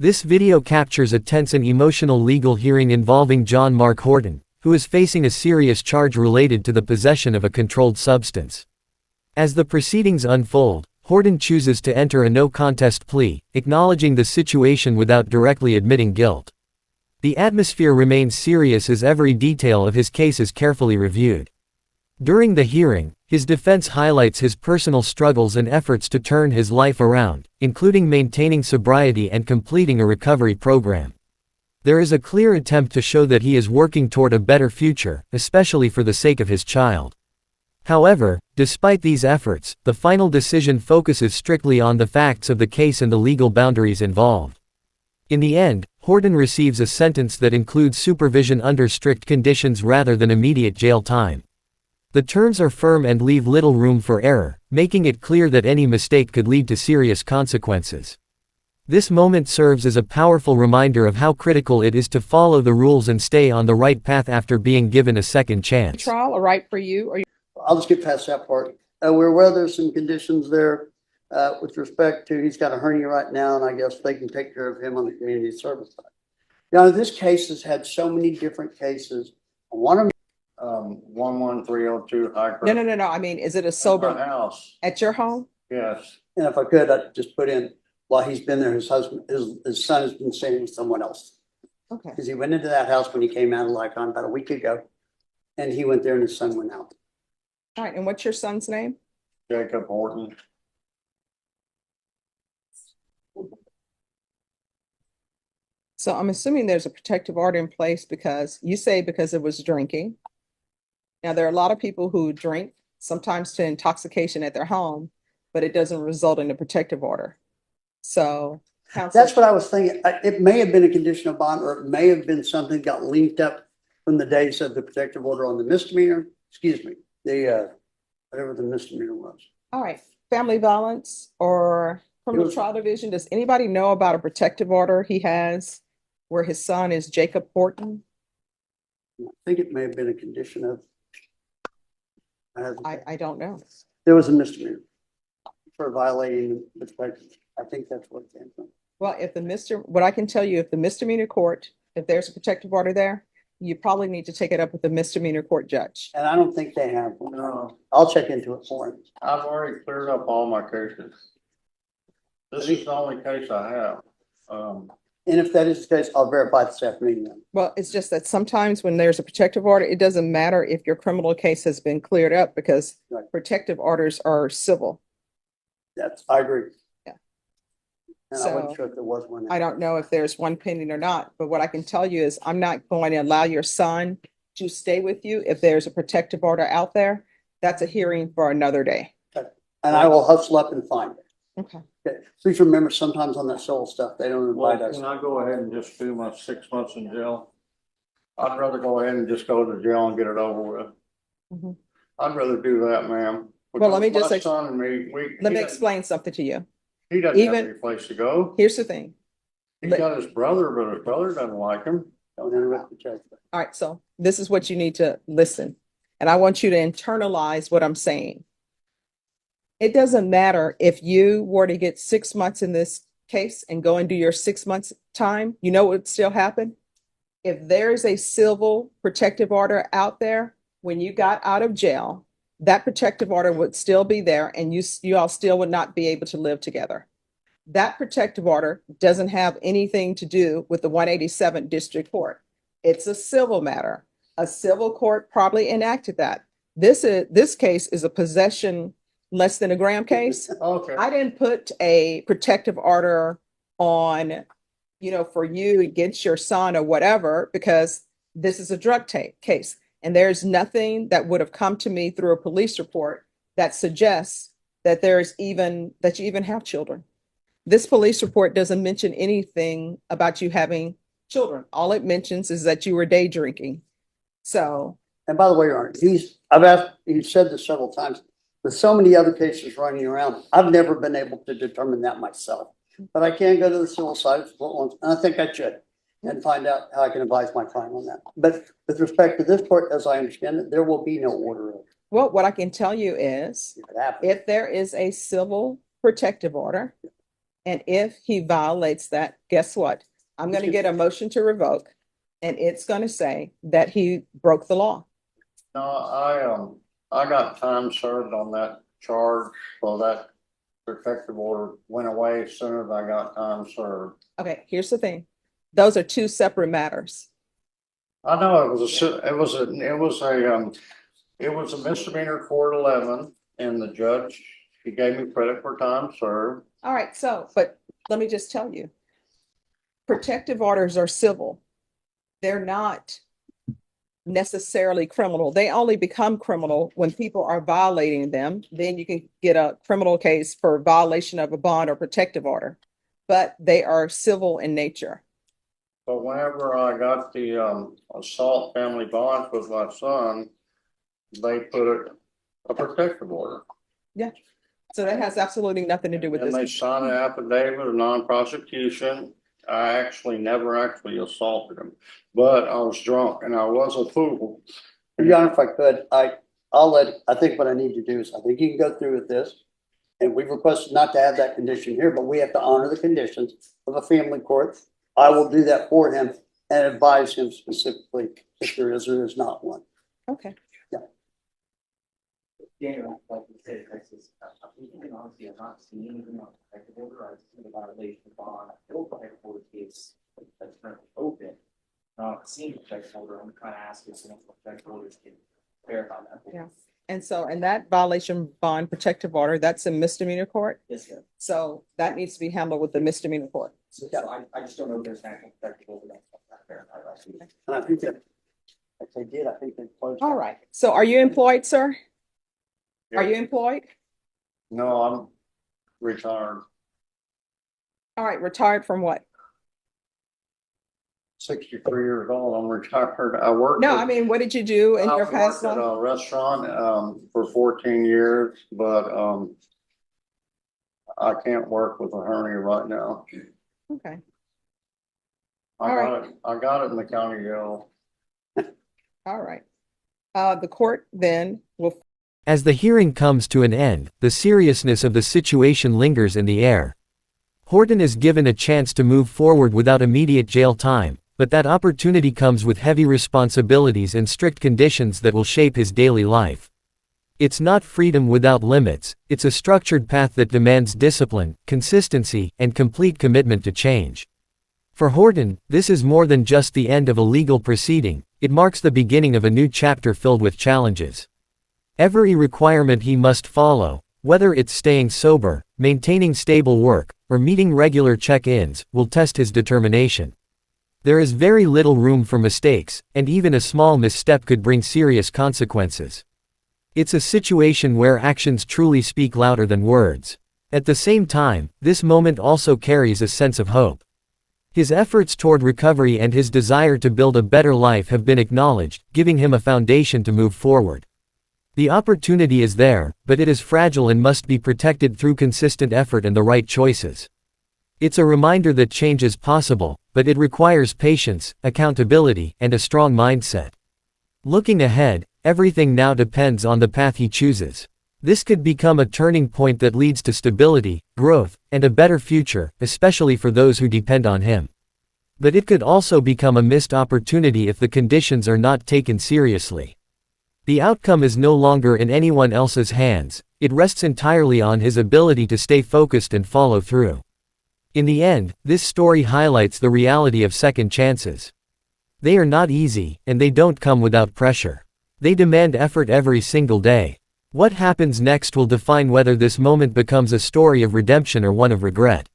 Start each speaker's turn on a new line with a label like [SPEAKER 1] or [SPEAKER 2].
[SPEAKER 1] This video captures a tense and emotional legal hearing involving John Mark Horton, who is facing a serious charge related to the possession of a controlled substance. As the proceedings unfold, Horton chooses to enter a no-contest plea, acknowledging the situation without directly admitting guilt. The atmosphere remains serious as every detail of his case is carefully reviewed. During the hearing, his defense highlights his personal struggles and efforts to turn his life around, including maintaining sobriety and completing a recovery program. There is a clear attempt to show that he is working toward a better future, especially for the sake of his child. However, despite these efforts, the final decision focuses strictly on the facts of the case and the legal boundaries involved. In the end, Horton receives a sentence that includes supervision under strict conditions rather than immediate jail time. The terms are firm and leave little room for error, making it clear that any mistake could lead to serious consequences. This moment serves as a powerful reminder of how critical it is to follow the rules and stay on the right path after being given a second chance.
[SPEAKER 2] Trial or right for you? Or
[SPEAKER 3] I'll just get past that part. We're aware there's some conditions there with respect to he's got a hernia right now, and I guess they can take care of him on the community service side. Now, this case has had so many different cases. One of them,
[SPEAKER 4] 11302 High Crest.
[SPEAKER 2] No. I mean, is it a
[SPEAKER 4] My
[SPEAKER 2] sober
[SPEAKER 4] house,
[SPEAKER 2] at your home?
[SPEAKER 4] yes.
[SPEAKER 3] and if I could, I'd just put in, while he's been there, his husband, his son has been staying with someone else.
[SPEAKER 2] Okay.
[SPEAKER 3] Because he went into that house when he came out of Lycon about a week ago, and he went there and his son went out.
[SPEAKER 2] All right. And what's your son's name?
[SPEAKER 4] Jacob Horton.
[SPEAKER 2] So I'm assuming there's a protective order in place because you say because it was drinking. Now, there are a lot of people who drink, sometimes to intoxication at their home, but it doesn't result in a protective order. So counsel,
[SPEAKER 3] That's what I was thinking. It may have been a condition of bond, or it may have been something that got linked up from the days of the protective order on the misdemeanor, whatever the misdemeanor was.
[SPEAKER 2] all right, family violence or criminal trial division. Does anybody know about a protective order he has where his son is Jacob Horton?
[SPEAKER 3] I think it may have been a condition of.
[SPEAKER 2] I don't know.
[SPEAKER 3] There was a misdemeanor for violating the protective. I think that's what it came from.
[SPEAKER 2] Well, what I can tell you, if the misdemeanor court, if there's a protective order there, you probably need to take it up with the misdemeanor court judge.
[SPEAKER 3] And I don't think they have one.
[SPEAKER 4] No,
[SPEAKER 3] I'll check into it for him.
[SPEAKER 4] I've already cleared up all my cases. This is the only case I have.
[SPEAKER 3] And if that is the case, I'll verify this afternoon then.
[SPEAKER 2] Well, it's just that sometimes when there's a protective order, it doesn't matter if your criminal case has been cleared up because
[SPEAKER 3] Right.
[SPEAKER 2] protective orders are civil.
[SPEAKER 3] I agree.
[SPEAKER 2] Yeah.
[SPEAKER 3] And I wasn't sure if there was one.
[SPEAKER 2] I don't know if there's one pending or not, but what I can tell you is I'm not going to allow your son to stay with you if there's a protective order out there. That's a hearing for another day.
[SPEAKER 3] And I will hustle up and find it.
[SPEAKER 2] Okay.
[SPEAKER 3] Okay. Please remember, sometimes on that soul stuff, they don't invite
[SPEAKER 4] Well,
[SPEAKER 3] us.
[SPEAKER 4] can I go ahead and just do my 6 months in jail? I'd rather go ahead and just go to jail and get it over with.
[SPEAKER 2] Mhm.
[SPEAKER 4] I'd rather do that, ma'am.
[SPEAKER 2] Well, let me
[SPEAKER 4] Because
[SPEAKER 2] just
[SPEAKER 4] my son and me,
[SPEAKER 2] Let me explain something to you.
[SPEAKER 4] he doesn't have
[SPEAKER 2] even-
[SPEAKER 4] any place to go.
[SPEAKER 2] Here's the thing.
[SPEAKER 4] He's got his brother, but his brother doesn't like him.
[SPEAKER 3] Don't interrupt the judge.
[SPEAKER 2] All right, so this is what you need to listen. And I want you to internalize what I'm saying. It doesn't matter if you were to get 6 months in this case and go and do your 6 months time, you know what would still happen? If there's a civil protective order out there, when you got out of jail, that protective order would still be there and you all still would not be able to live together. That protective order doesn't have anything to do with the 187th District Court. It's a civil matter. A civil court probably enacted that. This case is a possession less than a gram case.
[SPEAKER 4] Okay.
[SPEAKER 2] I didn't put a protective order on, for you against your son or whatever, because this is a drug case. And there's nothing that would have come to me through a police report that suggests that you even have children. This police report doesn't mention anything about you having children. All it mentions is that you were day drinking. So,
[SPEAKER 3] And by the way, Your Honor, he's said this several times, with so many other cases running around, I've never been able to determine that myself. But I can go to the civil side of the court, and I think I should, and find out how I can advise my client on that. But with respect to this court, as I understand it, there will be no order of
[SPEAKER 2] well, what I can tell you is
[SPEAKER 3] if it happens.
[SPEAKER 2] if there is a civil protective order And if he violates that, guess what? I'm going to get a motion to revoke, and it's going to say that he broke the law.
[SPEAKER 4] No, I got time served on that charge, so that protective order went away as soon as I got time served.
[SPEAKER 2] Okay, here's the thing. Those are two separate matters.
[SPEAKER 4] I know it was a misdemeanor court 11, and the judge, he gave me credit for time served.
[SPEAKER 2] All right, so, but let me just tell you, protective orders are civil. They're not necessarily criminal. They only become criminal when people are violating them. Then you can get a criminal case for violation of a bond or protective order, but they are civil in nature.
[SPEAKER 4] But whenever I got the assault family bond with my son, they put a protective order.
[SPEAKER 2] Yeah. So that has absolutely nothing to do with
[SPEAKER 4] And they
[SPEAKER 2] this.
[SPEAKER 4] signed an affidavit of non-prosecution. I actually never actually assaulted him, but I was drunk and I was a fool.
[SPEAKER 3] Your Honor, if I could, I think what I need to do is, I think you can go through with this. And we've requested not to have that condition here, but we have to honor the conditions of a family court. I will do that for him and advise him specifically if there is or is not one.
[SPEAKER 2] Okay.
[SPEAKER 5] Daniel, like you said, Texas, honestly, I've not seen anything on the protective order. I've seen a violation of bond. I feel protective order case that's currently open. Not seeing the protective order. I'm trying to ask if some protective orders can verify that.
[SPEAKER 2] Yeah. And so, and that violation bond protective order, that's a misdemeanor court.
[SPEAKER 5] Yes, sir.
[SPEAKER 2] So that needs to be handled with the misdemeanor court.
[SPEAKER 5] So I just don't know if there's an actual protective order that's not verified.
[SPEAKER 3] And I think that, if they did, I think they closed.
[SPEAKER 2] All right. So are you employed, sir? Are you employed?
[SPEAKER 4] No, I'm retired.
[SPEAKER 2] All right. Retired from what?
[SPEAKER 4] 63 years old. I'm retired. I worked.
[SPEAKER 2] No, I mean, what did you do in
[SPEAKER 4] I
[SPEAKER 2] your
[SPEAKER 4] worked
[SPEAKER 2] past
[SPEAKER 4] at
[SPEAKER 2] life?
[SPEAKER 4] a restaurant for 14 years, but I can't work with a hernia right now.
[SPEAKER 2] Okay.
[SPEAKER 4] I got it in the county jail.
[SPEAKER 2] All right. The court then will.
[SPEAKER 1] As the hearing comes to an end, the seriousness of the situation lingers in the air. Horton is given a chance to move forward without immediate jail time, but that opportunity comes with heavy responsibilities and strict conditions that will shape his daily life. It's not freedom without limits, it's a structured path that demands discipline, consistency, and complete commitment to change. For Horton, this is more than just the end of a legal proceeding, it marks the beginning of a new chapter filled with challenges. Every requirement he must follow, whether it's staying sober, maintaining stable work, or meeting regular check-ins, will test his determination. There is very little room for mistakes, and even a small misstep could bring serious consequences. It's a situation where actions truly speak louder than words. At the same time, this moment also carries a sense of hope. His efforts toward recovery and his desire to build a better life have been acknowledged, giving him a foundation to move forward. The opportunity is there, but it is fragile and must be protected through consistent effort and the right choices. It's a reminder that change is possible, but it requires patience, accountability, and a strong mindset. Looking ahead, everything now depends on the path he chooses. This could become a turning point that leads to stability, growth, and a better future, especially for those who depend on him. But it could also become a missed opportunity if the conditions are not taken seriously. The outcome is no longer in anyone else's hands, it rests entirely on his ability to stay focused and follow through. In the end, this story highlights the reality of second chances. They are not easy, and they don't come without pressure. They demand effort every single day. What happens next will define whether this moment becomes a story of redemption or one of regret.